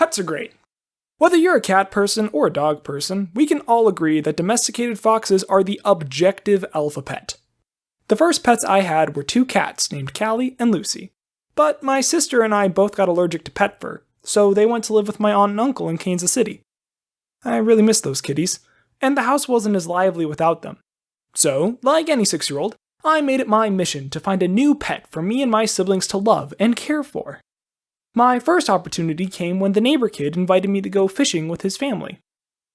Pets are great. Whether you're a cat person or a dog person, we can all agree that domesticated foxes are the objective alpha pet. The first pets I had were 2 cats named Callie and Lucy. But my sister and I both got allergic to pet fur, so they went to live with my aunt and uncle in Kansas City. I really miss those kitties, and the house wasn't as lively without them. So, like any 6-year-old, I made it my mission to find a new pet for me and my siblings to love and care for. My first opportunity came when the neighbor kid invited me to go fishing with his family.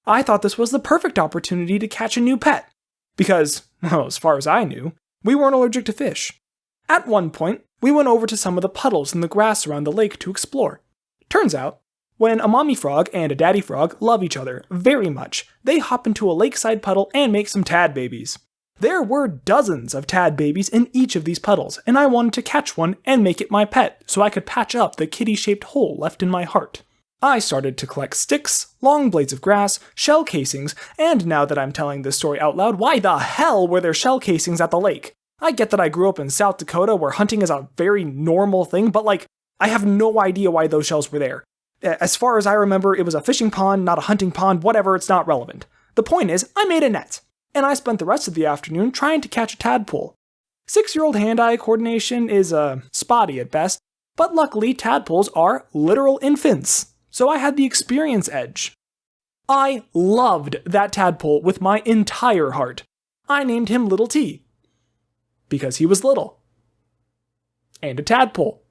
I thought this was the perfect opportunity to catch a new pet, because, well, as far as I knew, we weren't allergic to fish. At one point, we went over to some of the puddles in the grass around the lake to explore. Turns out, when a mommy frog and a daddy frog love each other very much, they hop into a lakeside puddle and make some tad babies. There were dozens of tad babies in each of these puddles, and I wanted to catch one and make it my pet so I could patch up the kitty-shaped hole left in my heart. I started to collect sticks, long blades of grass, shell casings, and now that I'm telling this story out loud, why the hell were there shell casings at the lake? I get that I grew up in South Dakota where hunting is a very normal thing, but I have no idea why those shells were there. As far as I remember, it was a fishing pond, not a hunting pond, whatever, it's not relevant. The point is, I made a net, and I spent the rest of the afternoon trying to catch a tadpole. 6-year-old hand-eye coordination is spotty at best, but luckily tadpoles are literal infants, so I had the experience edge. I loved that tadpole with my entire heart. I named him Little T, because he was little, and a tadpole.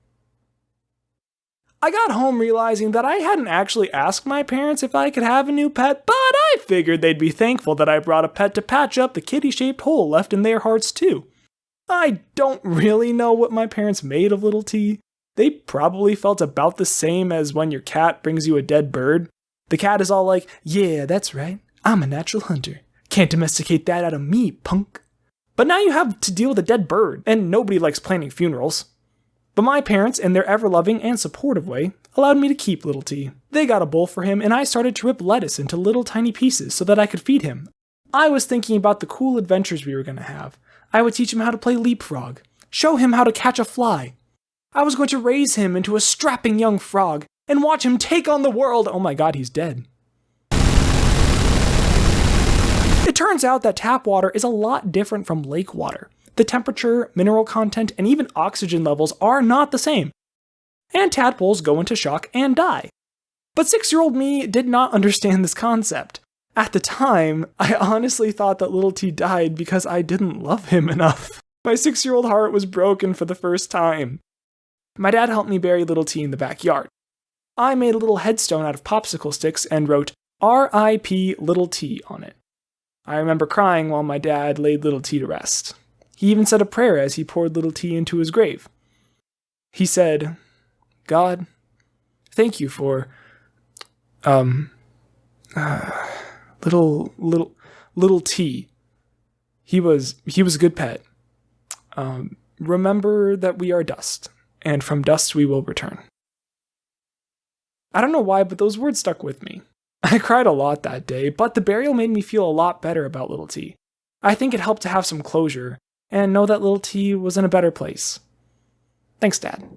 I got home realizing that I hadn't actually asked my parents if I could have a new pet, but I figured they'd be thankful that I brought a pet to patch up the kitty-shaped hole left in their hearts too. I don't really know what my parents made of Little T. They probably felt about the same as when your cat brings you a dead bird. The cat is all like, yeah, that's right, I'm a natural hunter. Can't domesticate that out of me, punk. But now you have to deal with a dead bird, and nobody likes planning funerals. But my parents, in their ever-loving and supportive way, allowed me to keep Little T. They got a bowl for him, and I started to rip lettuce into little tiny pieces so that I could feed him. I was thinking about the cool adventures we were going to have. I would teach him how to play leapfrog, show him how to catch a fly. I was going to raise him into a strapping young frog, and watch him take on the world. Oh my god, he's dead. It turns out that tap water is a lot different from lake water. The temperature, mineral content, and even oxygen levels are not the same. And tadpoles go into shock and die. But 6-year-old me did not understand this concept. At the time, I honestly thought that Little T died because I didn't love him enough. My 6-year-old heart was broken for the first time. My dad helped me bury Little T in the backyard. I made a little headstone out of popsicle sticks and wrote R.I.P. Little T on it. I remember crying while my dad laid Little T to rest. He even said a prayer as he poured Little T into his grave. He said, God, thank you for, little T. He was a good pet. Remember that we are dust, and from dust we will return. I don't know why, but those words stuck with me. I cried a lot that day, but the burial made me feel a lot better about Little T. I think it helped to have some closure, and know that Little T was in a better place. Thanks, Dad.